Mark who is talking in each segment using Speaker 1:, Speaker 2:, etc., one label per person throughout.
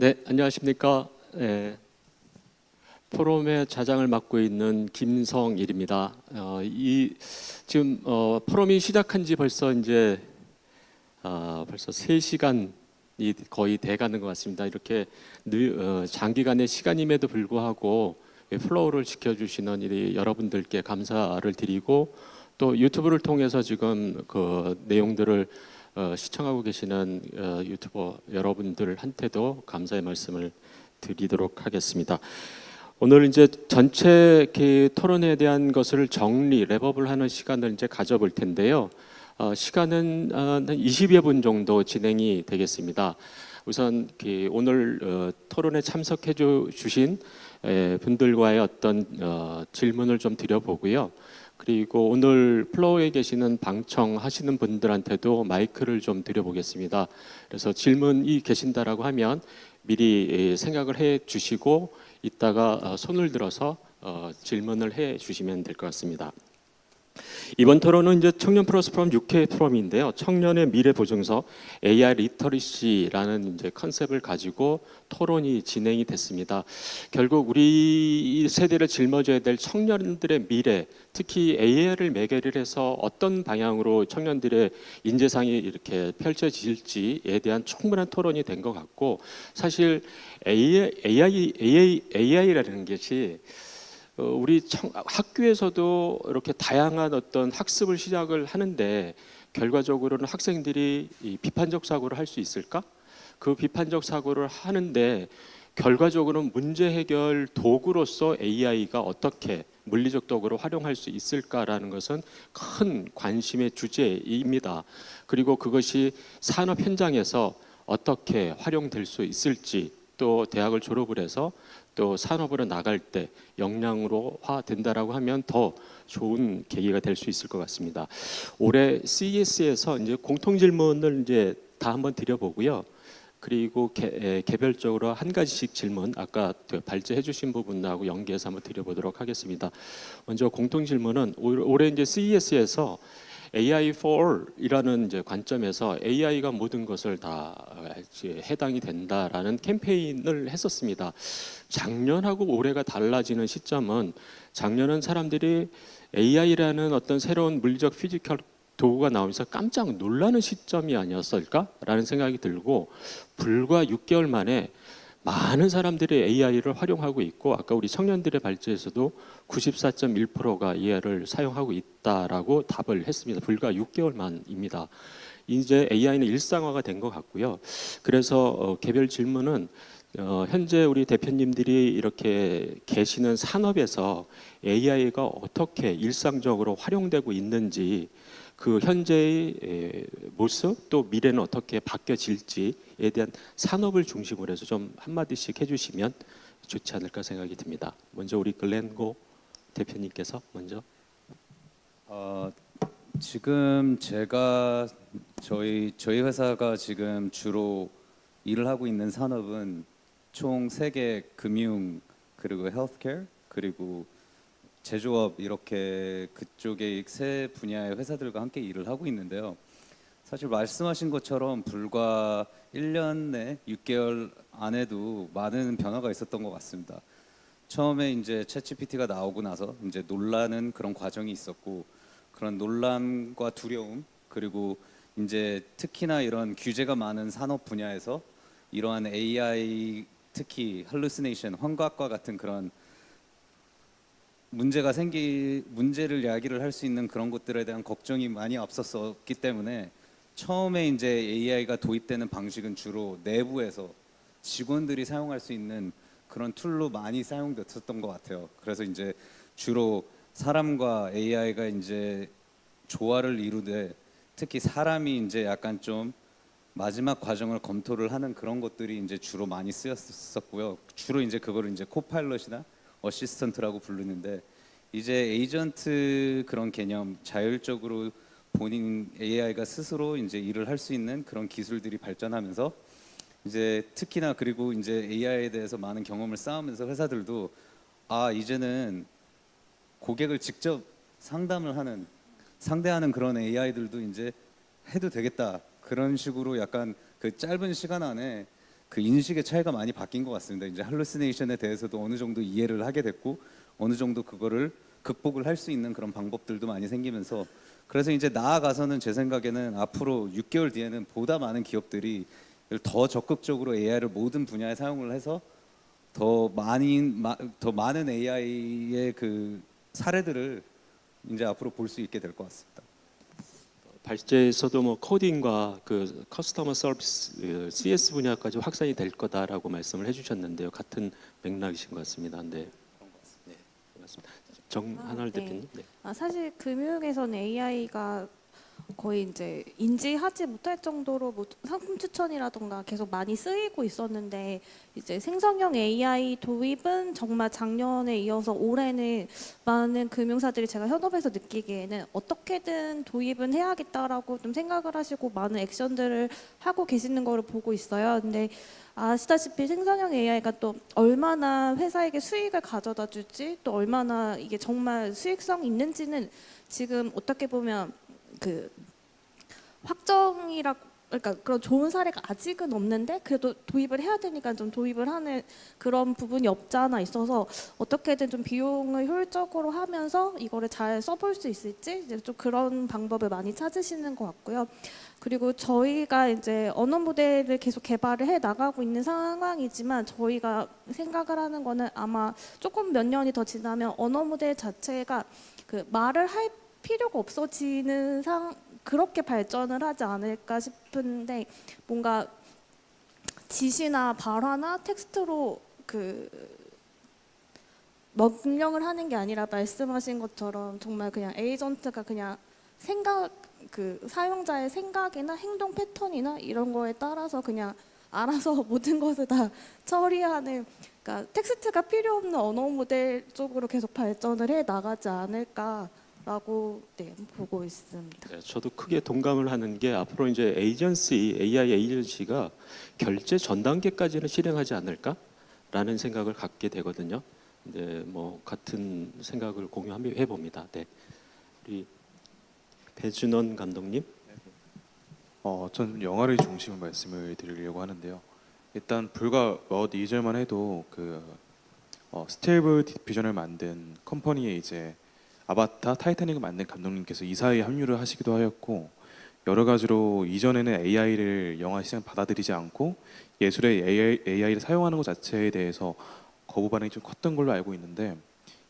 Speaker 1: 네, 안녕하십니까. 포럼의 자장을 맡고 있는 김성일입니다. 지금 포럼이 시작한 지 벌써 3시간이 거의 돼가는 것 같습니다. 이렇게 장기간의 시간임에도 불구하고 플로우를 지켜주시는 여러분들께 감사를 드리고, 또 유튜브를 통해서 지금 그 내용들을 시청하고 계시는 유튜버 여러분들한테도 감사의 말씀을 드리도록 하겠습니다. 오늘 이제 전체 토론에 대한 것을 랩업을 하는 시간을 이제 가져볼 텐데요. 시간은 한 20여 분 정도 진행이 되겠습니다. 우선 오늘 토론에 참석해 주신 분들과의 어떤 질문을 좀 드려보고요. 그리고 오늘 플로어에 계시는 방청하시는 분들한테도 마이크를 좀 드려보겠습니다. 그래서 질문이 계신다라고 하면 미리 생각을 해 주시고 이따가 손을 들어서 질문을 해 주시면 될 것 같습니다. 이번 토론은 이제 청년 플러스 프롬 UK 프롬인데요. 청년의 미래 보증서 AI 리터리시라는 이제 컨셉을 가지고 토론이 진행이 됐습니다. 결국 우리 세대를 짊어져야 될 청년들의 미래, 특히 AI를 매개를 해서 어떤 방향으로 청년들의 인재상이 이렇게 펼쳐질지에 대한 충분한 토론이 된 것 같고, 사실 AI라는 것이 우리 학교에서도 이렇게 다양한 어떤 학습을 시작을 하는데, 결과적으로는 학생들이 비판적 사고를 할 수 있을까? 그 비판적 사고를 하는데 결과적으로 문제 해결 도구로서 AI가 어떻게 물리적 도구로 활용할 수 있을까라는 것은 큰 관심의 주제입니다. 그리고 그것이 산업 현장에서 어떻게 활용될 수 있을지, 또 대학을 졸업을 해서 또 산업으로 나갈 때 역량으로화 된다라고 하면 더 좋은 계기가 될 수 있을 것 같습니다. 올해 CES에서 이제 공통 질문을 이제 다 한번 드려보고요. 그리고 개별적으로 한 가지씩 질문, 아까 발제해 주신 부분하고 연계해서 한번 드려보도록 하겠습니다. 먼저 공통 질문은 올해 이제 CES에서 AI for All이라는 이제 관점에서 AI가 모든 것을 다 해당이 된다라는 캠페인을 했었습니다. 작년하고 올해가 달라지는 시점은, 작년은 사람들이 AI라는 어떤 새로운 물리적 피지컬 도구가 나오면서 깜짝 놀라는 시점이 아니었을까라는 생각이 들고, 불과 6개월 만에 많은 사람들이 AI를 활용하고 있고, 아까 우리 청년들의 발제에서도 94.1%가 AI를 사용하고 있다라고 답을 했습니다. 불과 6개월 만입니다. 이제 AI는 일상화가 된 것 같고요. 그래서 개별 질문은 현재 우리 대표님들이 이렇게 계시는 산업에서 AI가 어떻게 일상적으로 활용되고 있는지, 그 현재의 모습, 또 미래는 어떻게 바뀌어질지에 대한 산업을 중심으로 해서 좀 한마디씩 해주시면 좋지 않을까 생각이 듭니다. 먼저 우리 글렌고 대표님께서 먼저.
Speaker 2: 지금 제가 저희 회사가 지금 주로 일을 하고 있는 산업은 총 3개, 금융, 그리고 헬스케어, 그리고 제조업, 이렇게 그쪽에 3분야의 회사들과 함께 일을 하고 있는데요. 사실 말씀하신 것처럼 불과 1년 내 6개월 안에도 많은 변화가 있었던 것 같습니다. 처음에 이제 챗GPT가 나오고 나서 이제 놀라는 그런 과정이 있었고, 그런 논란과 두려움, 그리고 이제 특히나 이런 규제가 많은 산업 분야에서 이러한 AI, 특히 할루시네이션, 환각과 같은 그런 문제를 야기를 할 수 있는 그런 것들에 대한 걱정이 많이 앞섰었기 때문에, 처음에 이제 AI가 도입되는 방식은 주로 내부에서 직원들이 사용할 수 있는 그런 툴로 많이 사용됐었던 것 같아요. 그래서 이제 주로 사람과 AI가 이제 조화를 이루되, 특히 사람이 이제 약간 좀 마지막 과정을 검토를 하는 그런 것들이 이제 주로 많이 쓰였었고요. 주로 이제 그거를 이제 코파일럿이나 어시스턴트라고 부르는데, 이제 에이전트 그런 개념, 자율적으로 본인 AI가 스스로 이제 일을 할 수 있는 그런 기술들이 발전하면서, 이제 특히나 그리고 이제 AI에 대해서 많은 경험을 쌓으면서 회사들도 이제는 고객을 직접 상대하는 그런 AI들도 이제 해도 되겠다, 그런 식으로 약간 그 짧은 시간 안에 그 인식의 차이가 많이 바뀐 것 같습니다. 이제 할루시네이션에 대해서도 어느 정도 이해를 하게 됐고 어느 정도 그거를 극복을 할 수 있는 그런 방법들도 많이 생기면서 그래서 이제 나아가서는 제 생각에는 앞으로 6개월 뒤에는 보다 많은 기업들이 더 적극적으로 AI를 모든 분야에 사용을 해서 더 많은 AI의 그 사례들을 이제 앞으로 볼 수 있게 될 것 같습니다.
Speaker 1: 발제에서도 뭐 코딩과 그 커스터머 서비스 CS 분야까지 확산이 될 거다라고 말씀을 해주셨는데요. 같은 맥락이신 것 같습니다. 네. 네, 맞습니다. 정한월
Speaker 3: 네.
Speaker 1: 대표님. 네.
Speaker 3: 사실 금융에서는 AI가 거의 이제 인지하지 못할 정도로 뭐 상품 추천이라던가 계속 많이 쓰이고 있었는데 이제 생성형 AI 도입은 정말 작년에 이어서 올해는 많은 금융사들이 제가 현업에서 느끼기에는 어떻게든 도입은 해야겠다라고 좀 생각을 하시고 많은 액션들을 하고 계시는 거를 보고 있어요. 근데 아시다시피 생성형 AI가 또 얼마나 회사에게 수익을 가져다 줄지 또 얼마나 이게 정말 수익성 있는지는 지금 어떻게 보면 그 확정이라 그러니까 그런 좋은 사례가 아직은 없는데 그래도 도입을 해야 되니까 좀 도입을 하는 그런 부분이 없지 않아 있어서 어떻게든 좀 비용을 효율적으로 하면서 이거를 잘 써볼 수 있을지 이제 좀 그런 방법을 많이 찾으시는 것 같고요. 그리고 저희가 이제 언어 모델을 계속 개발을 해 나가고 있는 상황이지만 저희가 생각을 하는 거는 아마 조금 몇 년이 더 지나면 언어 모델 자체가 그 말을 할 필요가 없어지는 그렇게 발전을 하지 않을까 싶은데 뭔가 지시나 발화나 텍스트로 그 명령을 하는 게 아니라 말씀하신 것처럼 정말 그냥 에이전트가 그냥 생각 그 사용자의 생각이나 행동 패턴이나 이런 거에 따라서 그냥 알아서 모든 것을 다 처리하는 그러니까 텍스트가 필요 없는 언어 모델 쪽으로 계속 발전을 해 나가지 않을까라고 네, 보고 있습니다.
Speaker 1: 네, 저도 크게 동감을 하는 게 앞으로 이제 AI 에이전시가 결제 전 단계까지는 실행하지 않을까라는 생각을 갖게 되거든요. 이제 뭐 같은 생각을 공유해 봅니다. 네, 우리 배준원 감독님.
Speaker 4: 저는 영화를 중심으로 말씀을 드리려고 하는데요. 일단 불과 몇 2절만 해도 스테이블 디퓨전을 만든 컴퍼니의 이제 아바타 타이타닉을 만든 감독님께서 이사회에 합류를 하시기도 하였고 여러 가지로 이전에는 AI를 영화 시장 받아들이지 않고 예술에 AI를 사용하는 것 자체에 대해서 거부 반응이 좀 컸던 걸로 알고 있는데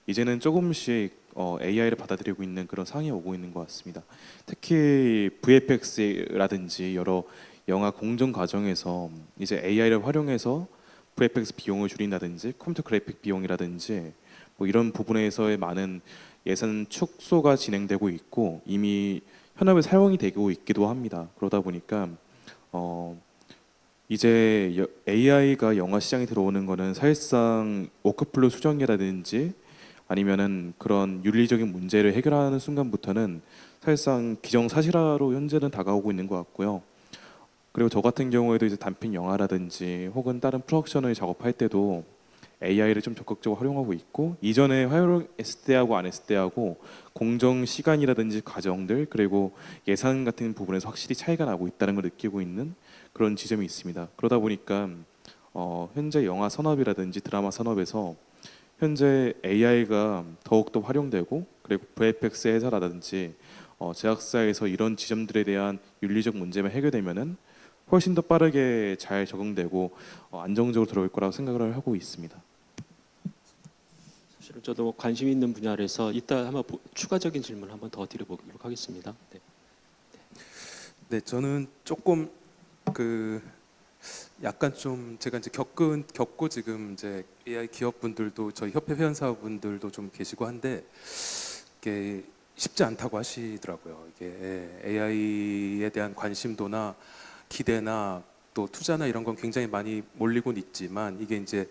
Speaker 4: 이제는 조금씩 AI를 받아들이고 있는 그런 상황이 오고 있는 것 같습니다. 특히 VFX라든지 여러 영화 공정 과정에서 이제 AI를 활용해서 VFX 비용을 줄인다든지 컴퓨터 그래픽 비용이라든지 뭐 이런 부분에서의 많은 예산 축소가 진행되고 있고 이미 현업에 사용이 되고 있기도 합니다. 그러다 보니까 이제 AI가 영화 시장에 들어오는 거는 사실상 워크플로우 수정이라든지 아니면은 그런 윤리적인 문제를 해결하는 순간부터는 사실상 기정사실화로 현재는 다가오고 있는 것 같고요. 그리고 저 같은 경우에도 이제 단편 영화라든지 혹은 다른 프로덕션을 작업할 때도 AI를 좀 적극적으로 활용하고 있고 이전에 활용했을 때하고 안 했을 때하고 공정 시간이라든지 과정들 그리고 예산 같은 부분에서 확실히 차이가 나고 있다는 걸 느끼고 있는 그런 지점이 있습니다. 그러다 보니까 현재 영화 산업이라든지 드라마 산업에서 현재 AI가 더욱더 활용되고 그리고 VFX 회사라든지 제작사에서 이런 지점들에 대한 윤리적 문제만 해결되면은 훨씬 더 빠르게 잘 적응되고 안정적으로 들어올 거라고 생각을 하고 있습니다.
Speaker 1: 사실은 저도 뭐 관심 있는 분야라서 이따 한번 추가적인 질문 한번 더 드려보도록 하겠습니다. 네.
Speaker 5: 네, 저는 조금 약간 좀 제가 이제 겪고 지금 이제 AI 기업분들도 저희 협회 회원사분들도 좀 계시고 한데 이게 쉽지 않다고 하시더라고요. 이게 AI에 대한 관심도나 기대나 또 투자나 이런 건 굉장히 많이 몰리곤 있지만 이게 이제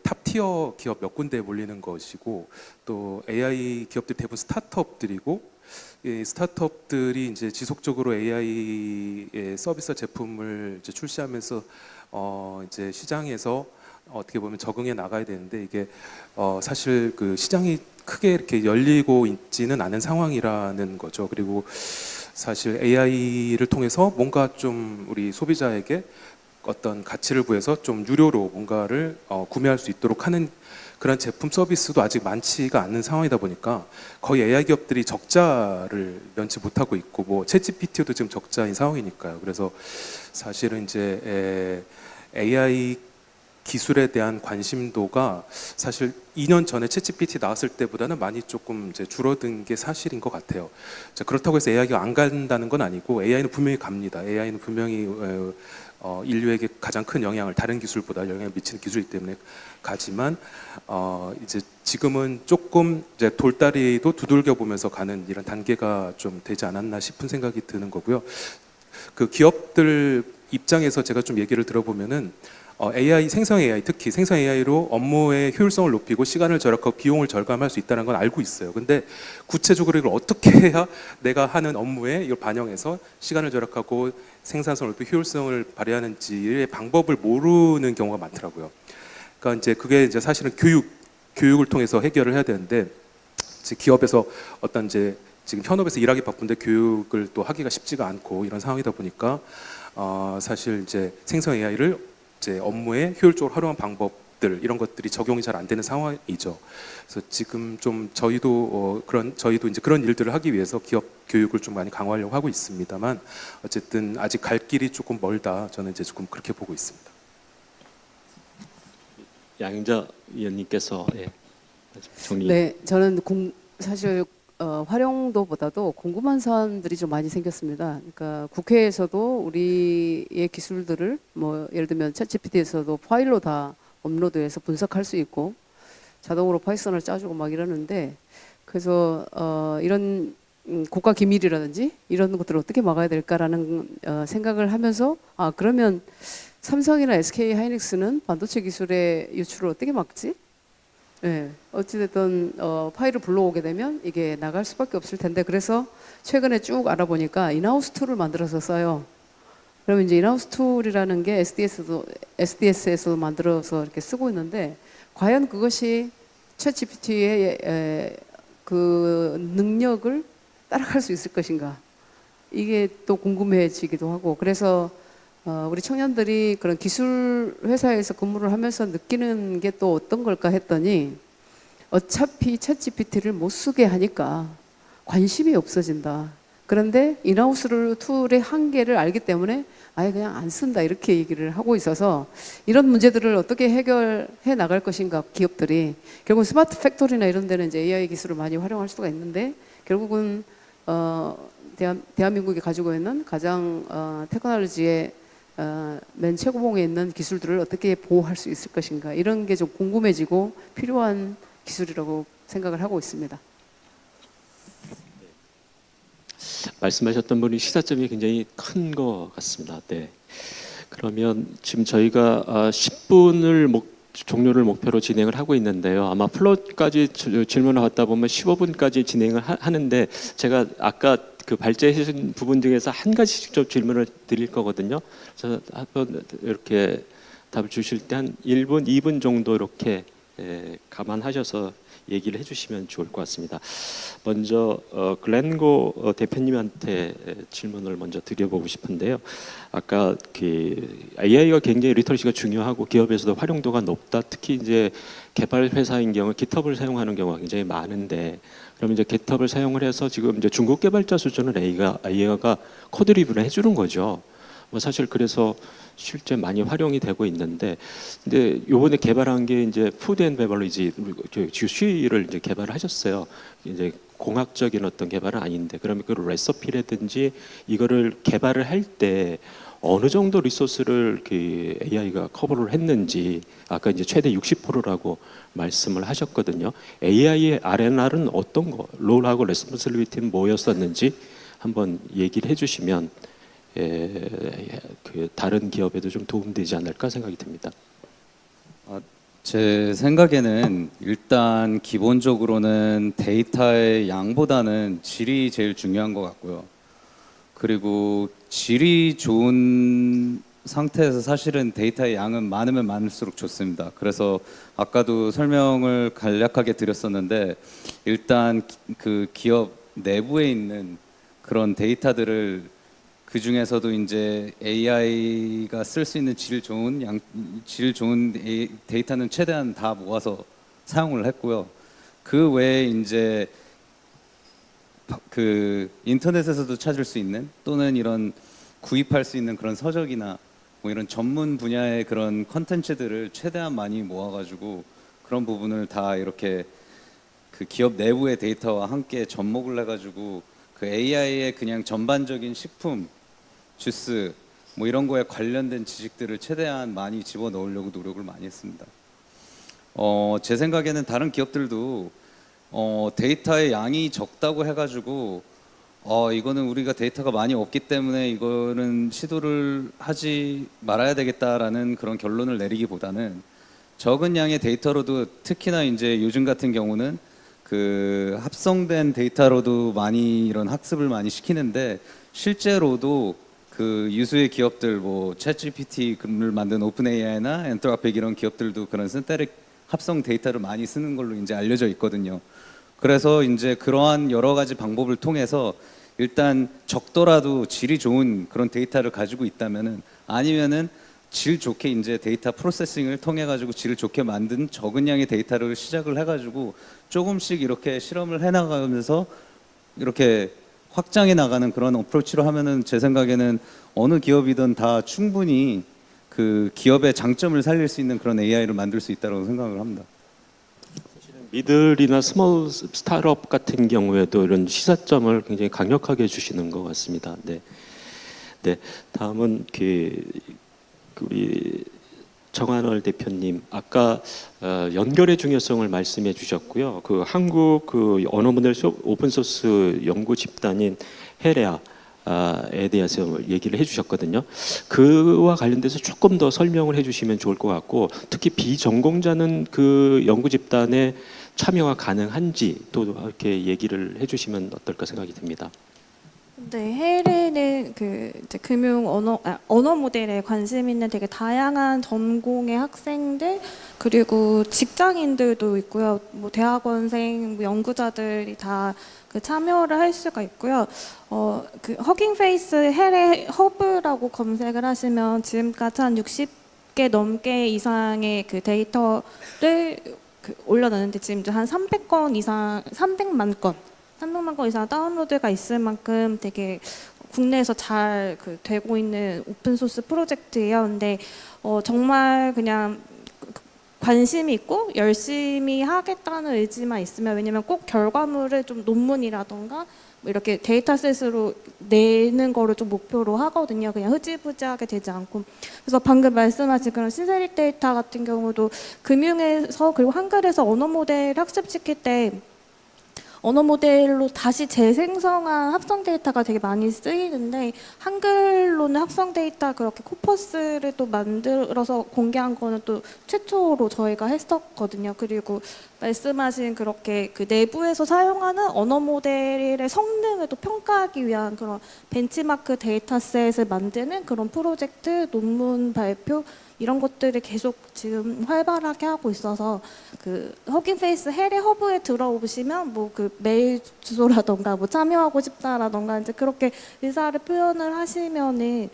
Speaker 5: 탑티어 기업 몇 군데에 몰리는 것이고 또 AI 기업들 대부분 스타트업들이고 이 스타트업들이 이제 지속적으로 AI의 서비스 제품을 이제 출시하면서 이제 시장에서 어떻게 보면 적응해 나가야 되는데 이게 사실 그 시장이 크게 이렇게 열리고 있지는 않은 상황이라는 거죠. 그리고 사실 AI를 통해서 뭔가 좀 우리 소비자에게 어떤 가치를 부여서 좀 유료로 뭔가를 구매할 수 있도록 하는 그런 제품 서비스도 아직 많지가 않는 상황이다 보니까 거의 AI 기업들이 적자를 면치 못하고 있고 뭐 챗GPT도 지금 적자인 상황이니까요. 그래서 사실은 이제 AI 기술에 대한 관심도가 사실 2년 전에 챗GPT 나왔을 때보다는 많이 조금 이제 줄어든 게 사실인 것 같아요. 자, 그렇다고 해서 AI가 안 간다는 건 아니고 AI는 분명히 갑니다. AI는 분명히 인류에게 가장 큰 영향을 다른 기술보다 영향을 미치는 기술이기 때문에 가지만 이제 지금은 조금 이제 돌다리도 두들겨 보면서 가는 이런 단계가 좀 되지 않았나 싶은 생각이 드는 거고요. 그 기업들 입장에서 제가 좀 얘기를 들어보면은 AI, 생성 AI, 특히 생성 AI로 업무의 효율성을 높이고 시간을 절약하고 비용을 절감할 수 있다는 건 알고 있어요. 근데 구체적으로 이걸 어떻게 해야 내가 하는 업무에 이걸 반영해서 시간을 절약하고 생산성을 높이고 효율성을 발휘하는지의 방법을 모르는 경우가 많더라고요. 그러니까 이제 그게 이제 사실은 교육을 통해서 해결을 해야 되는데 이제 기업에서 어떤 이제 지금 현업에서 일하기 바쁜데 교육을 또 하기가 쉽지가 않고 이런 상황이다 보니까 사실 이제 생성 AI를 이제 업무에 효율적으로 활용한 방법들 이런 것들이 적용이 잘 안 되는 상황이죠. 그래서 지금 좀 저희도 저희도 이제 그런 일들을 하기 위해서 기업 교육을 좀 많이 강화하려고 하고 있습니다만 어쨌든 아직 갈 길이 조금 멀다. 저는 이제 조금 그렇게 보고 있습니다.
Speaker 1: 양자 위원님께서 정리.
Speaker 6: 네, 저는 사실 활용도보다도 궁금한 사안들이 좀 많이 생겼습니다. 그러니까 국회에서도 우리의 기술들을 뭐 예를 들면 챗GPT에서도 파일로 다 업로드해서 분석할 수 있고 자동으로 파이썬을 짜주고 막 이러는데 그래서 이런 국가 기밀이라든지 이런 것들을 어떻게 막아야 될까라는 생각을 하면서 그러면 삼성이나 SK 하이닉스는 반도체 기술의 유출을 어떻게 막지? 네, 어찌됐든 파일을 불러오게 되면 이게 나갈 수밖에 없을 텐데 그래서 최근에 쭉 알아보니까 인하우스 툴을 만들어서 써요. 그러면 이제 인하우스 툴이라는 게 SDS에서 만들어서 이렇게 쓰고 있는데 과연 그것이 챗GPT의 그 능력을 따라갈 수 있을 것인가? 이게 또 궁금해지기도 하고 그래서 우리 청년들이 그런 기술 회사에서 근무를 하면서 느끼는 게 또 어떤 걸까 했더니 어차피 챗GPT를 못 쓰게 하니까 관심이 없어진다. 그런데 인하우스 툴의 한계를 알기 때문에 아예 그냥 안 쓴다 이렇게 얘기를 하고 있어서 이런 문제들을 어떻게 해결해 나갈 것인가 기업들이 결국 스마트 팩토리나 이런 데는 이제 AI 기술을 많이 활용할 수가 있는데 결국은 대한민국이 가지고 있는 가장 테크놀로지의 맨 최고봉에 있는 기술들을 어떻게 보호할 수 있을 것인가 이런 게 좀 궁금해지고 필요한 기술이라고 생각을 하고 있습니다.
Speaker 1: 말씀하셨던 분이 시사점이 굉장히 큰 것 같습니다. 네. 그러면 지금 저희가 10분을 종료를 목표로 진행을 하고 있는데요. 아마 플롯까지 질문을 받다 보면 15분까지 진행을 하는데 제가 아까 그 발제해주신 부분 중에서 한 가지 직접 질문을 드릴 거거든요. 그래서 한번 이렇게 답을 주실 때 한 1분, 2분 정도 이렇게 감안하셔서 얘기를 해주시면 좋을 것 같습니다. 먼저 글렌고 대표님한테 질문을 먼저 드려보고 싶은데요. 아까 그 AI가 굉장히 리터러시가 중요하고 기업에서도 활용도가 높다. 특히 이제 개발 회사인 경우 GitHub을 사용하는 경우가 굉장히 많은데, 그럼 이제 GitHub을 사용을 해서 지금 이제 중국 개발자 수준을 AI가 코드 리뷰를 해주는 거죠. 뭐 사실 그래서 실제 많이 활용이 되고 있는데, 근데 요번에 개발한 게 이제 푸드 앤 베버리지 주시를 이제 개발을 하셨어요. 이제 공학적인 어떤 개발은 아닌데, 그러면 그 레시피라든지 이거를 개발을 할 때 어느 정도 리소스를 그 AI가 커버를 했는지, 아까 이제 최대 60%라고 말씀을 하셨거든요. AI의 R&R은 어떤 거, 롤하고 레스폰시빌리티는 뭐였었는지 한번 얘기를 해주시면 그 다른 기업에도 좀 도움되지 않을까 생각이 듭니다.
Speaker 2: 제 생각에는 일단 기본적으로는 데이터의 양보다는 질이 제일 중요한 것 같고요. 그리고 질이 좋은 상태에서 사실은 데이터의 양은 많으면 많을수록 좋습니다. 그래서 아까도 설명을 간략하게 드렸었는데, 일단 그 기업 내부에 있는 그런 데이터들을 그 중에서도 이제 AI가 쓸 수 있는 질 좋은 데이터는 최대한 다 모아서 사용을 했고요. 그 외에 이제 그 인터넷에서도 찾을 수 있는 또는 이런 구입할 수 있는 그런 서적이나 뭐 이런 전문 분야의 그런 컨텐츠들을 최대한 많이 모아가지고 그런 부분을 다 이렇게 그 기업 내부의 데이터와 함께 접목을 해가지고 그 AI의 그냥 전반적인 식품, 주스 뭐 이런 거에 관련된 지식들을 최대한 많이 집어넣으려고 노력을 많이 했습니다. 제 생각에는 다른 기업들도 데이터의 양이 적다고 해가지고 이거는 우리가 데이터가 많이 없기 때문에 이거는 시도를 하지 말아야 되겠다라는 그런 결론을 내리기보다는 적은 양의 데이터로도 특히나 이제 요즘 같은 경우는 그 합성된 데이터로도 많이 이런 학습을 많이 시키는데 실제로도 그 유수의 기업들 뭐 챗GPT를 만든 오픈AI나 엔트로픽 이런 기업들도 그런 신테릭 합성 데이터를 많이 쓰는 걸로 이제 알려져 있거든요. 그래서 이제 그러한 여러 가지 방법을 통해서 일단 적더라도 질이 좋은 그런 데이터를 가지고 있다면은 아니면은 질 좋게 이제 데이터 프로세싱을 통해 가지고 질을 좋게 만든 적은 양의 데이터를 시작을 해 가지고 조금씩 이렇게 실험을 해 나가면서 이렇게 확장해 나가는 그런 어프로치로 하면은 제 생각에는 어느 기업이든 다 충분히 그 기업의 장점을 살릴 수 있는 그런 AI를 만들 수 있다고 생각을 합니다.
Speaker 1: 미들이나 스몰 스타트업 같은 경우에도 이런 시사점을 굉장히 강력하게 주시는 것 같습니다. 네, 네. 다음은 우리 정한월 대표님 아까 연결의 중요성을 말씀해 주셨고요. 그 한국 그 언어 모델 오픈 소스 연구 집단인 헤레아에 대해서 얘기를 해주셨거든요. 그와 관련돼서 조금 더 설명을 해주시면 좋을 것 같고, 특히 비전공자는 그 연구 집단에 참여가 가능한지 또 이렇게 얘기를 해주시면 어떨까 생각이 듭니다.
Speaker 3: 네, 헤레는 그 이제 금융 언어 모델에 관심 있는 되게 다양한 전공의 학생들 그리고 직장인들도 있고요. 뭐 대학원생, 뭐 연구자들이 다 그 참여를 할 수가 있고요. 그 허깅페이스 헤레 허브라고 검색을 하시면 지금까지 한 60개 넘게 이상의 그 데이터를 올려놨는데 지금 한 300만 건 이상 다운로드가 있을 만큼 되게 국내에서 잘 되고 있는 오픈 소스 프로젝트예요. 근데 정말 그냥 관심이 있고 열심히 하겠다는 의지만 있으면, 왜냐면 꼭 결과물을 좀 논문이라던가 뭐 이렇게 데이터셋으로 내는 거를 좀 목표로 하거든요. 그냥 흐지부지하게 되지 않고. 그래서 방금 말씀하신 그런 신세릭 데이터 같은 경우도 금융에서 그리고 한글에서 언어 모델 학습시킬 때 언어 모델로 다시 재생성한 합성 데이터가 되게 많이 쓰이는데, 한글로는 합성 데이터 그렇게 코퍼스를 또 만들어서 공개한 거는 또 최초로 저희가 했었거든요. 그리고 말씀하신 그렇게 그 내부에서 사용하는 언어 모델의 성능을 또 평가하기 위한 그런 벤치마크 데이터셋을 만드는 그런 프로젝트, 논문 발표 이런 것들을 계속 지금 활발하게 하고 있어서 그 허깅페이스 헤레 허브에 들어오시면 뭐 그 메일 주소라던가 뭐 참여하고 싶다라던가 이제 그렇게 의사를 표현을 하시면은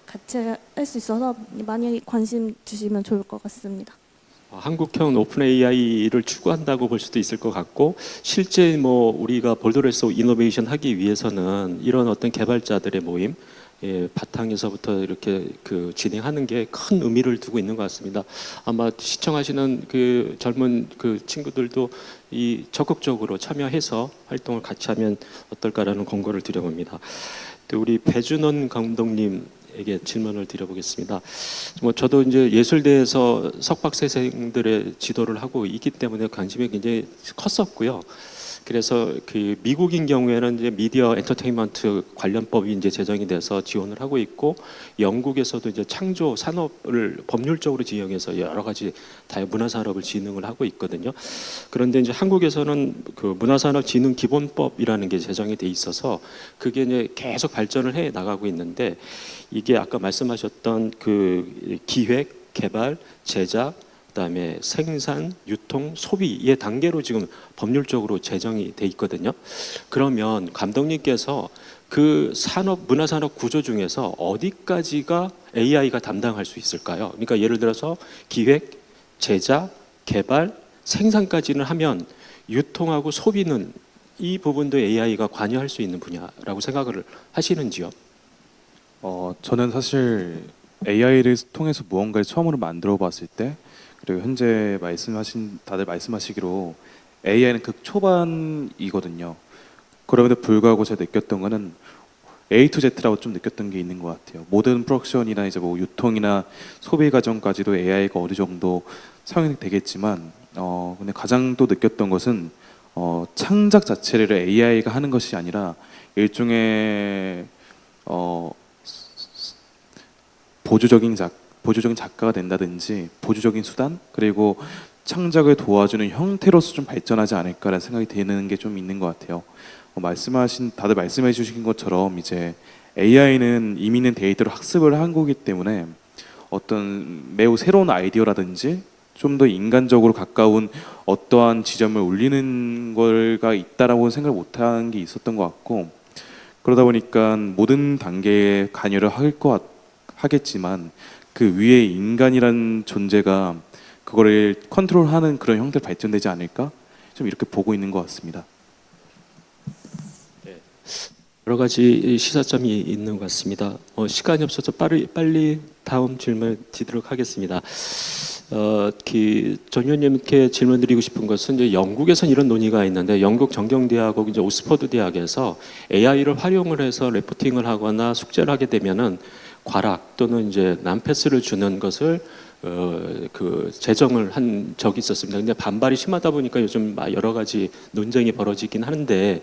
Speaker 3: 같이 할 수 있어서 많이 관심 주시면 좋을 것 같습니다.
Speaker 1: 한국형 오픈 AI를 추구한다고 볼 수도 있을 것 같고, 실제 뭐 우리가 볼더레스 이노베이션 하기 위해서는 이런 어떤 개발자들의 모임 바탕에서부터 이렇게 진행하는 게 큰 의미를 두고 있는 것 같습니다. 아마 시청하시는 그 젊은 그 친구들도 이 적극적으로 참여해서 활동을 같이 하면 어떨까라는 권고를 드려봅니다. 또 우리 배준원 감독님에게 질문을 드려보겠습니다. 뭐 저도 이제 예술대에서 석박사생들의 지도를 하고 있기 때문에 관심이 굉장히 컸었고요. 그래서 그 미국인 경우에는 이제 미디어 엔터테인먼트 관련법이 이제 제정이 돼서 지원을 하고 있고, 영국에서도 이제 창조 산업을 법률적으로 지정해서 여러 가지 다양한 문화산업을 진흥을 하고 있거든요. 그런데 이제 한국에서는 그 문화산업진흥 기본법이라는 게 제정이 돼 있어서 그게 이제 계속 발전을 해 나가고 있는데, 이게 아까 말씀하셨던 그 기획, 개발, 제작, 그다음에 생산, 유통, 소비의 단계로 지금 법률적으로 제정이 돼 있거든요. 그러면 감독님께서 그 산업 문화산업 구조 중에서 어디까지가 AI가 담당할 수 있을까요? 그러니까 예를 들어서 기획, 제작, 개발, 생산까지는 하면 유통하고 소비는 이 부분도 AI가 관여할 수 있는 분야라고 생각을 하시는지요?
Speaker 4: 저는 사실 AI를 통해서 무언가를 처음으로 만들어 봤을 때, 그리고 현재 다들 말씀하시기로 AI는 극초반이거든요. 그럼에도 불구하고 제가 느꼈던 거는 A to Z라고 좀 느꼈던 게 있는 것 같아요. 모든 프로덕션이나 이제 뭐 유통이나 소비 과정까지도 AI가 어느 정도 사용이 되겠지만, 근데 가장 또 느꼈던 것은 창작 자체를 AI가 하는 것이 아니라 일종의 보조적인 작가가 된다든지 보조적인 수단, 그리고 창작을 도와주는 형태로서 좀 발전하지 않을까라는 생각이 드는 게 좀 있는 것 같아요. 다들 말씀해 주신 것처럼 이제 AI는 이미 있는 데이터로 학습을 한 거기 때문에 어떤 매우 새로운 아이디어라든지 좀 더 인간적으로 가까운 어떠한 지점을 올리는 걸가 있다라고 생각을 못한 게 있었던 것 같고, 그러다 보니까 모든 단계에 관여를 하겠지만 그 위에 인간이란 존재가 그거를 컨트롤하는 그런 형태로 발전되지 않을까, 좀 이렇게 보고 있는 것 같습니다.
Speaker 1: 여러 가지 시사점이 있는 것 같습니다. 시간이 없어서 빨리 다음 질문 드리도록 하겠습니다. 전 의원님께 질문드리고 싶은 것은 이제 영국에선 이런 논의가 있는데, 영국 정경대학하고 이제 옥스퍼드 대학에서 AI를 활용을 해서 레포팅을 하거나 숙제를 하게 되면은 과락 또는 이제 난패스를 주는 것을 제정을 한 적이 있었습니다. 근데 반발이 심하다 보니까 요즘 여러 가지 논쟁이 벌어지긴 하는데,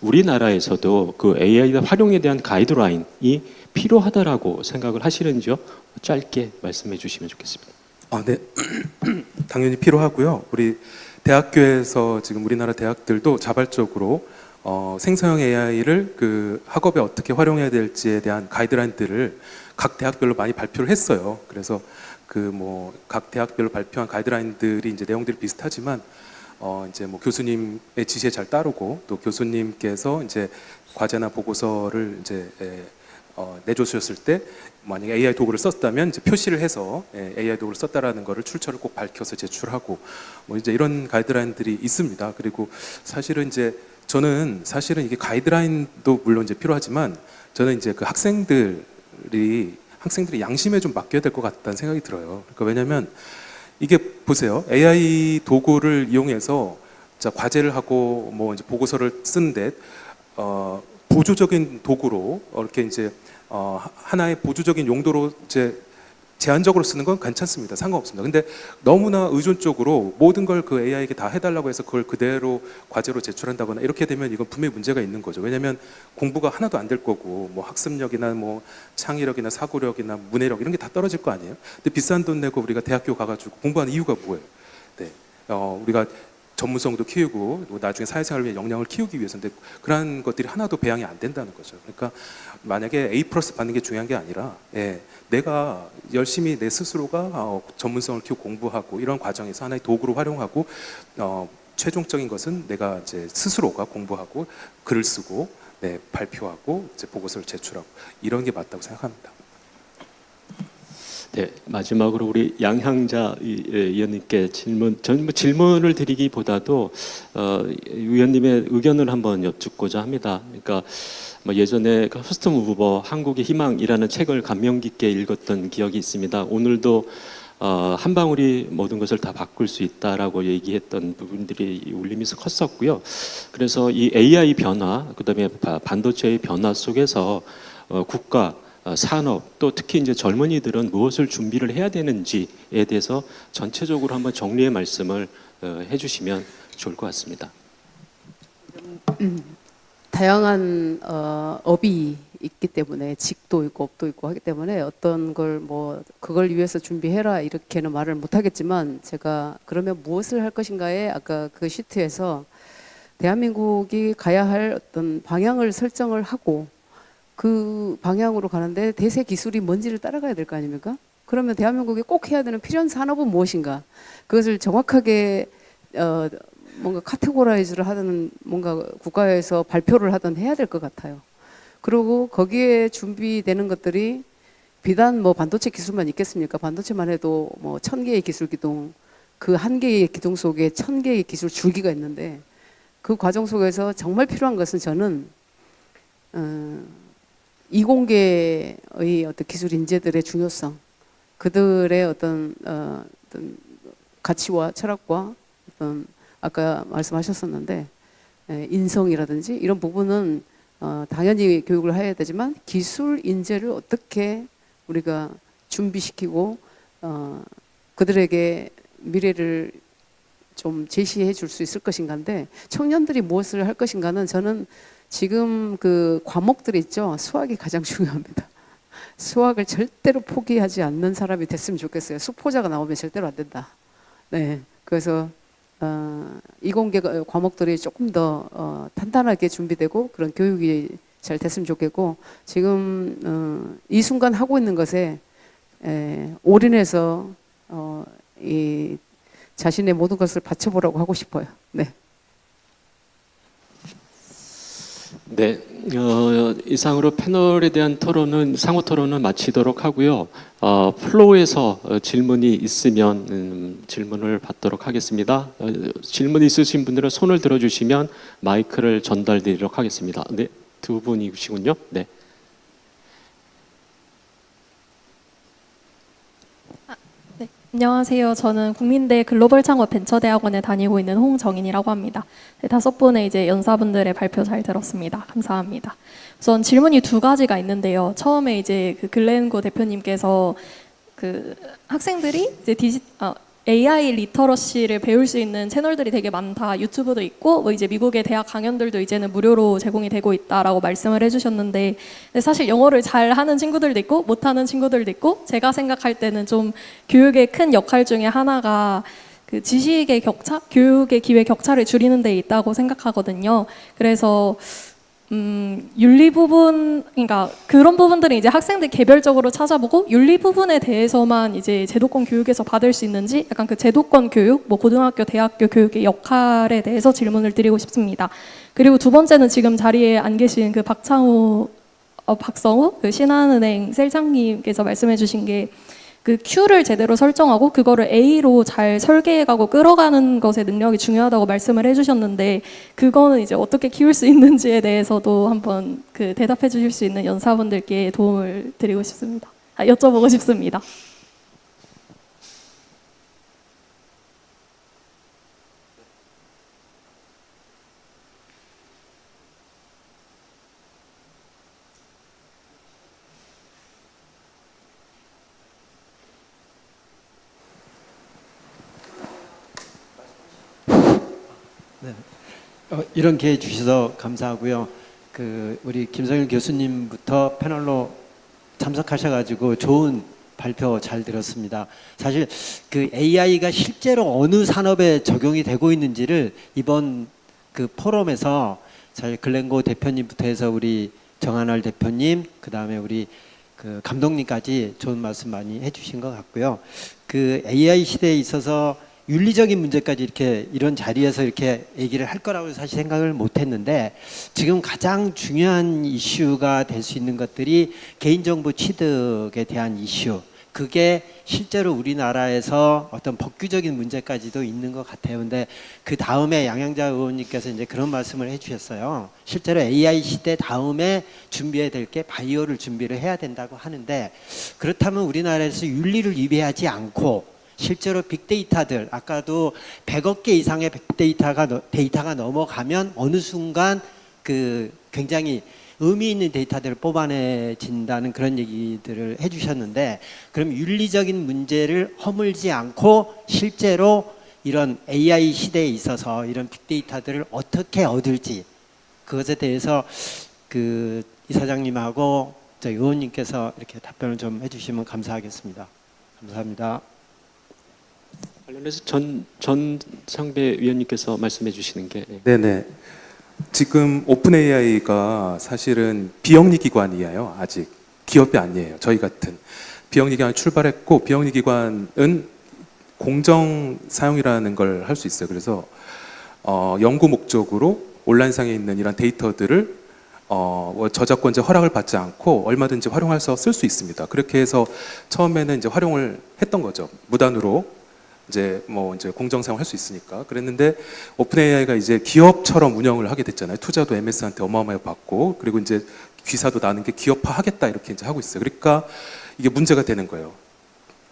Speaker 1: 우리나라에서도 그 AI 활용에 대한 가이드라인이 필요하다라고 생각을 하시는지요? 짧게 말씀해 주시면 좋겠습니다.
Speaker 5: 네. 당연히 필요하고요. 우리 대학교에서 지금 우리나라 대학들도 자발적으로 생성형 AI를 그 학업에 어떻게 활용해야 될지에 대한 가이드라인들을 각 대학별로 많이 발표를 했어요. 그래서 각 대학별로 발표한 가이드라인들이 이제 내용들이 비슷하지만 이제 뭐 교수님의 지시에 잘 따르고, 또 교수님께서 이제 과제나 보고서를 이제 내주셨을 때 만약에 AI 도구를 썼다면 이제 표시를 해서 AI 도구를 썼다라는 거를 출처를 꼭 밝혀서 제출하고, 뭐 이제 이런 가이드라인들이 있습니다. 그리고 사실은 이게 가이드라인도 물론 이제 필요하지만, 저는 이제 그 학생들이 양심에 좀 맡겨야 될 것 같다는 생각이 들어요. 그러니까 왜냐하면 이게 보세요, AI 도구를 이용해서 과제를 하고 뭐 이제 보고서를 쓰는데 보조적인 도구로 이렇게 이제 하나의 보조적인 용도로 이제 제한적으로 쓰는 건 괜찮습니다. 상관없습니다. 근데 너무나 의존적으로 모든 걸 그 AI에게 다 해달라고 해서 그걸 그대로 과제로 제출한다거나 이렇게 되면 이건 분명히 문제가 있는 거죠. 왜냐하면 공부가 하나도 안 될 거고, 뭐 학습력이나 뭐 창의력이나 사고력이나 문해력 이런 게 다 떨어질 거 아니에요. 근데 비싼 돈 내고 우리가 대학교 가가지고 공부하는 이유가 뭐예요? 네, 우리가 전문성도 키우고 나중에 사회생활을 위해 역량을 키우기 위해서인데, 그러한 것들이 하나도 배양이 안 된다는 거죠. 그러니까 만약에 A+ 받는 게 중요한 게 아니라 내가 열심히 내 스스로가 전문성을 키우고 공부하고 이런 과정에서 하나의 도구로 활용하고, 최종적인 것은 내가 이제 스스로가 공부하고 글을 쓰고 발표하고 이제 보고서를 제출하고 이런 게 맞다고 생각합니다.
Speaker 1: 네, 마지막으로 우리 양향자 의원님께 저는 뭐 질문을 드리기보다도 의원님의 의견을 한번 여쭙고자 합니다. 그러니까 뭐 예전에 그 퍼스트 무버 한국의 희망이라는 책을 감명 깊게 읽었던 기억이 있습니다. 오늘도 한 방울이 모든 것을 다 바꿀 수 있다라고 얘기했던 부분들이 울리면서 컸었고요. 그래서 이 AI 변화, 그다음에 반도체의 변화 속에서 국가, 산업, 또 특히 이제 젊은이들은 무엇을 준비를 해야 되는지에 대해서 전체적으로 한번 정리의 말씀을 해주시면 좋을 것 같습니다.
Speaker 6: 다양한 업이 있기 때문에, 직도 있고 업도 있고 하기 때문에 어떤 걸 뭐 그걸 위해서 준비해라 이렇게는 말을 못 하겠지만, 제가 그러면 무엇을 할 것인가에 아까 그 시트에서 대한민국이 가야 할 어떤 방향을 설정을 하고, 그 방향으로 가는데 대세 기술이 뭔지를 따라가야 될 거 아닙니까? 그러면 대한민국이 꼭 해야 되는 필연 산업은 무엇인가? 그것을 정확하게 뭔가 카테고라이즈를 하든 뭔가 국가에서 발표를 하든 해야 될 것 같아요. 그리고 거기에 준비되는 것들이 비단 뭐 반도체 기술만 있겠습니까? 반도체만 해도 뭐 1000개의 기술 기둥, 그 한 개의 기둥 속에 1000개의 기술 줄기가 있는데 그 과정 속에서 정말 필요한 것은 저는 이공계의 어떤 기술 인재들의 중요성, 그들의 어떤 가치와 철학과 어떤 아까 말씀하셨었는데 인성이라든지 이런 부분은 당연히 교육을 해야 되지만 기술 인재를 어떻게 우리가 준비시키고 그들에게 미래를 좀 제시해 줄 수 있을 것인가인데 청년들이 무엇을 할 것인가는 저는 지금 그 과목들이 있죠. 수학이 가장 중요합니다. 수학을 절대로 포기하지 않는 사람이 됐으면 좋겠어요. 수포자가 나오면 절대로 안 된다. 네, 그래서 이공계 과목들이 조금 더 탄탄하게 준비되고 그런 교육이 잘 됐으면 좋겠고 지금 이 순간 하고 있는 것에 올인해서 이 자신의 모든 것을 바쳐보라고 하고 싶어요. 네.
Speaker 1: 네, 이상으로 패널에 대한 토론은 상호 토론은 마치도록 하고요. 플로우에서 질문이 있으면 질문을 받도록 하겠습니다. 질문 있으신 분들은 손을 들어주시면 마이크를 전달드리도록 하겠습니다. 네, 두 분이시군요. 네.
Speaker 7: 네, 안녕하세요. 저는 국민대 글로벌 창업 벤처대학원에 다니고 있는 홍정인이라고 합니다. 네, 5분의 이제 연사분들의 발표 잘 들었습니다. 감사합니다. 우선 질문이 2가지가 있는데요. 처음에 이제 그 글렌고 대표님께서 그 학생들이 이제 AI 리터러시를 배울 수 있는 채널들이 되게 많다. 유튜브도 있고 뭐 이제 미국의 대학 강연들도 이제는 무료로 제공이 되고 있다라고 말씀을 해주셨는데 근데 사실 영어를 잘 하는 친구들도 있고 못하는 친구들도 있고 제가 생각할 때는 좀 교육의 큰 역할 중에 하나가 그 지식의 격차, 교육의 기회 격차를 줄이는 데 있다고 생각하거든요. 그래서 윤리 부분, 그러니까 그런 부분들은 이제 학생들 개별적으로 찾아보고 윤리 부분에 대해서만 이제 제도권 교육에서 받을 수 있는지 약간 그 제도권 교육, 뭐 고등학교, 대학교 교육의 역할에 대해서 질문을 드리고 싶습니다. 그리고 2번째는 지금 자리에 안 계신 그 박성우 그 신한은행 셀장님께서 말씀해주신 게 그 Q를 제대로 설정하고 그거를 A로 잘 설계해가고 끌어가는 것의 능력이 중요하다고 말씀을 해주셨는데 그거는 이제 어떻게 키울 수 있는지에 대해서도 한번 그 대답해 주실 수 있는 연사분들께 도움을 드리고 싶습니다. 여쭤보고 싶습니다.
Speaker 8: 이런 기회 주셔서 감사하고요. 그 우리 김성일 교수님부터 패널로 참석하셔가지고 좋은 발표 잘 들었습니다. 사실 그 AI가 실제로 어느 산업에 적용이 되고 있는지를 이번 그 포럼에서 저희 글렌고 대표님부터 해서 우리 정한월 대표님, 그 다음에 우리 그 감독님까지 좋은 말씀 많이 해주신 것 같고요. 그 AI 시대에 있어서 윤리적인 문제까지 이렇게 이런 자리에서 이렇게 얘기를 할 거라고 사실 생각을 못했는데 지금 가장 중요한 이슈가 될 수 있는 것들이 개인정보 취득에 대한 이슈, 그게 실제로 우리나라에서 어떤 법규적인 문제까지도 있는 것 같아요. 근데 그 다음에 양양자 의원님께서 이제 그런 말씀을 해주셨어요. 실제로 AI 시대 다음에 준비해야 될 게 바이오를 준비를 해야 된다고 하는데 그렇다면 우리나라에서 윤리를 위배하지 않고 실제로 빅데이터들, 아까도 100억 개 이상의 데이터가 넘어가면 어느 순간 그 굉장히 의미 있는 데이터들을 뽑아내진다는 그런 얘기들을 해주셨는데 그럼 윤리적인 문제를 허물지 않고 실제로 이런 AI 시대에 있어서 이런 빅데이터들을 어떻게 얻을지 그것에 대해서 그 이사장님하고 저희 의원님께서 이렇게 답변을 좀 해주시면 감사하겠습니다. 감사합니다.
Speaker 1: 관련해서 전 상배 위원님께서 말씀해 주시는 게
Speaker 5: 네네. 지금 오픈 AI가 사실은 비영리 기관이에요. 아직 기업이 아니에요. 저희 같은 비영리 기관이 출발했고 비영리 기관은 공정 사용이라는 걸 할 수 있어요. 그래서 연구 목적으로 온라인상에 있는 이런 데이터들을 저작권자 허락을 받지 않고 얼마든지 활용해서 쓸 수 있습니다. 그렇게 해서 처음에는 이제 활용을 했던 거죠. 무단으로 이제 이제 공정사용 할 수 있으니까. 그랬는데 오픈 AI가 이제 기업처럼 운영을 하게 됐잖아요. 투자도 MS한테 어마어마하게 받고, 그리고 이제 귀사도 나는 게 기업화 하겠다 이렇게 이제 하고 있어요. 그러니까 이게 문제가 되는 거예요.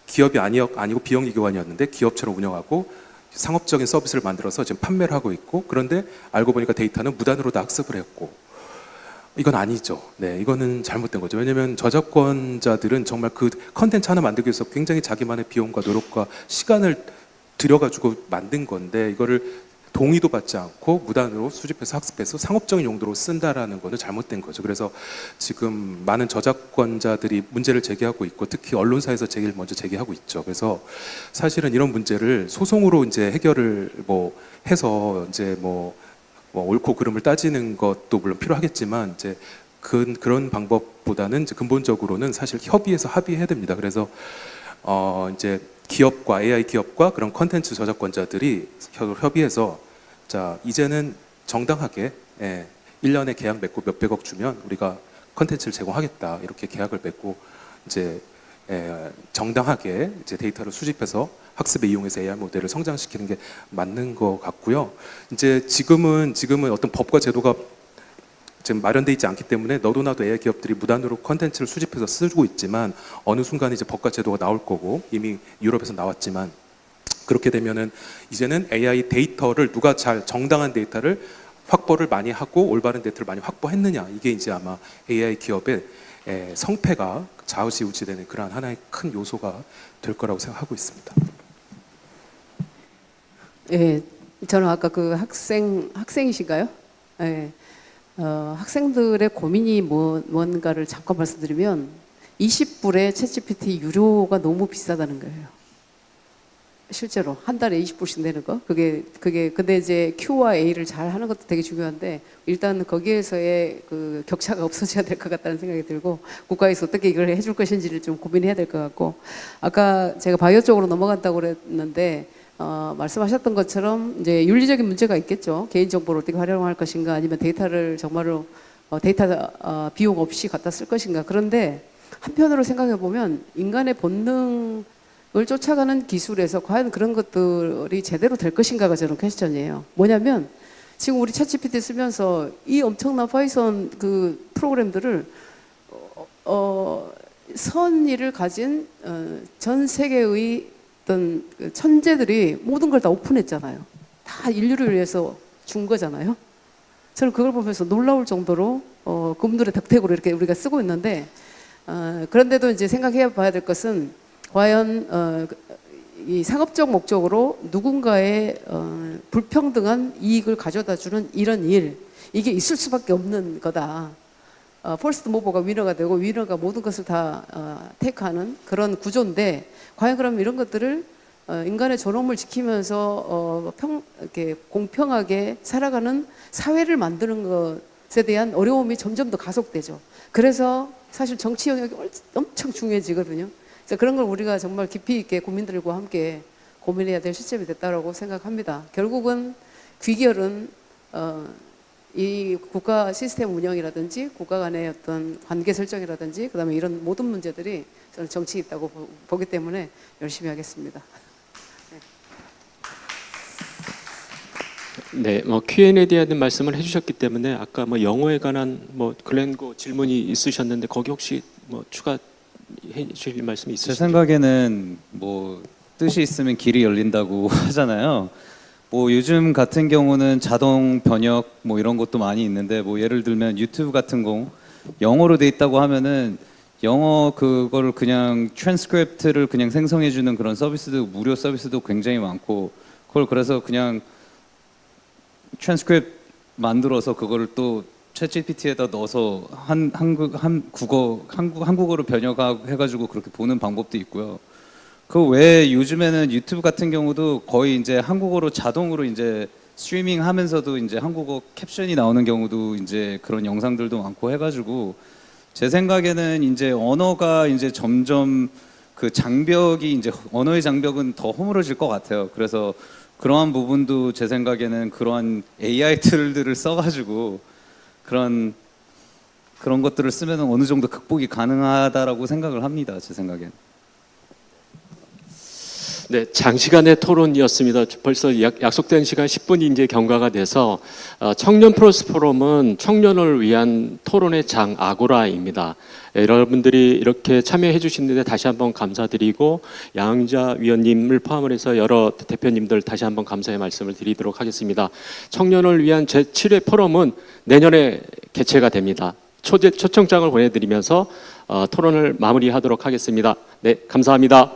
Speaker 5: 기업이 아니고 비영리기관이었는데 기업처럼 운영하고 상업적인 서비스를 만들어서 지금 판매를 하고 있고, 그런데 알고 보니까 데이터는 무단으로 다 학습을 했고, 이건 아니죠. 네, 이거는 잘못된 거죠. 왜냐하면 저작권자들은 정말 그 컨텐츠 하나 만들기 위해서 굉장히 자기만의 비용과 노력과 시간을 들여가지고 만든 건데, 이거를 동의도 받지 않고 무단으로 수집해서 학습해서 상업적인 용도로 쓴다라는 거는 잘못된 거죠. 그래서 지금 많은 저작권자들이 문제를 제기하고 있고, 특히 언론사에서 제기를 먼저 제기하고 있죠. 그래서 사실은 이런 문제를 소송으로 이제 해결을 해서 이제 옳고 그름을 따지는 것도 물론 필요하겠지만, 이제 그런 방법보다는 이제 근본적으로는 사실 협의해서 합의해야 됩니다. 그래서 이제 기업과 AI 기업과 그런 컨텐츠 저작권자들이 협의해서, 자 이제는 정당하게 1년에 계약 맺고 몇백억 주면 우리가 컨텐츠를 제공하겠다, 이렇게 계약을 맺고 이제 정당하게 이제 데이터를 수집해서 학습에 이용해서 AI 모델을 성장시키는 게 맞는 것 같고요. 이제 지금은 어떤 법과 제도가 지금 마련돼 있지 않기 때문에 너도 나도 AI 기업들이 무단으로 컨텐츠를 수집해서 쓰고 있지만, 어느 순간 이제 법과 제도가 나올 거고, 이미 유럽에서 나왔지만, 그렇게 되면은 이제는 AI 데이터를 누가 잘 정당한 데이터를 확보를 많이 하고 올바른 데이터를 많이 확보했느냐, 이게 이제 아마 AI 기업의 성패가 좌우지우지되는 그러한 하나의 큰 요소가 될 거라고 생각하고 있습니다.
Speaker 6: 예, 저는 아까 그 학생이신가요? 예, 학생들의 고민이 뭔가를 잠깐 말씀드리면, 20불에 챗GPT 유료가 너무 비싸다는 거예요. 실제로 한 달에 20불씩 내는 거, 그게 근데 이제 Q와 A를 잘 하는 것도 되게 중요한데, 일단 거기에서의 그 격차가 없어져야 될 것 같다는 생각이 들고, 국가에서 어떻게 이걸 해줄 것인지를 좀 고민해야 될 것 같고, 아까 제가 바이오 쪽으로 넘어간다고 그랬는데, 말씀하셨던 것처럼 이제 윤리적인 문제가 있겠죠. 개인정보를 어떻게 활용할 것인가, 아니면 데이터를 정말로 데이터 비용 없이 갖다 쓸 것인가. 그런데 한편으로 생각해 보면, 인간의 본능을 쫓아가는 기술에서 과연 그런 것들이 제대로 될 것인가가 저는 퀘스천이에요. 뭐냐면, 지금 우리 챗GPT 쓰면서 이 엄청난 파이썬 그 프로그램들을 선의를 가진 전 세계의 어떤 천재들이 모든 걸 다 오픈했잖아요. 다 인류를 위해서 준 거잖아요. 저는 그걸 보면서 놀라울 정도로 그분들의 덕택으로 이렇게 우리가 쓰고 있는데, 그런데도 이제 생각해 봐야 될 것은, 과연 이 상업적 목적으로 누군가의 불평등한 이익을 가져다 주는 이런 일, 이게 있을 수밖에 없는 거다. 퍼스트 모버가 위너가 되고, 위너가 모든 것을 다 테이크하는 그런 구조인데, 과연 그럼 이런 것들을 인간의 존엄을 지키면서 이렇게 공평하게 살아가는 사회를 만드는 것에 대한 어려움이 점점 더 가속되죠. 그래서 사실 정치 영역이 엄청 중요해지거든요. 그래서 그런 걸 우리가 정말 깊이 있게 국민들과 함께 고민해야 될 시점이 됐다고 생각합니다. 결국은 귀결은 이 국가 시스템 운영이라든지 국가 간의 어떤 관계 설정이라든지, 그다음에 이런 모든 문제들이 저는 정치에 있다고 보기 때문에 열심히 하겠습니다.
Speaker 1: 네, Q&A에 대한 말씀을 해주셨기 때문에, 아까 영어에 관한 글렌고 질문이 있으셨는데, 거기 혹시 추가해 주실 말씀이
Speaker 2: 제
Speaker 1: 있으신가요?
Speaker 2: 생각에는 뜻이 있으면 길이 열린다고 하잖아요. 요즘 같은 경우는 자동 번역 이런 것도 많이 있는데, 예를 들면 유튜브 같은 거 영어로 돼 있다고 하면은 영어 그거를 그냥 트랜스크립트를 그냥 생성해 주는 그런 서비스도, 무료 서비스도 굉장히 많고, 그걸 그래서 그냥 트랜스크립트 만들어서 그거를 또 챗GPT에다 넣어서 한국어로 번역해 가지고 그렇게 보는 방법도 있고요. 그 외에 요즘에는 유튜브 같은 경우도 거의 이제 한국어로 자동으로 이제 스트리밍 하면서도 이제 한국어 캡션이 나오는 경우도 이제 그런 영상들도 많고 해가지고, 제 생각에는 이제 언어가 이제 점점 그 장벽이, 이제 언어의 장벽은 더 허물어질 것 같아요. 그래서 그러한 부분도 제 생각에는 그러한 AI 툴들을 써가지고 그런 그런 것들을 쓰면 어느 정도 극복이 가능하다라고 생각을 합니다. 제 생각엔.
Speaker 1: 네, 장시간의 토론이었습니다. 벌써 약속된 시간 10분이 이제 경과가 돼서 청년 플러스 포럼은 청년을 위한 토론의 장 아고라입니다. 여러분들이 이렇게 참여해 주시는데 다시 한번 감사드리고 양자 위원님을 포함을 해서 여러 대표님들 다시 한번 감사의 말씀을 드리도록 하겠습니다. 청년을 위한 제7회 포럼은 내년에 개최가 됩니다. 초청장을 보내드리면서 토론을 마무리하도록 하겠습니다. 네, 감사합니다.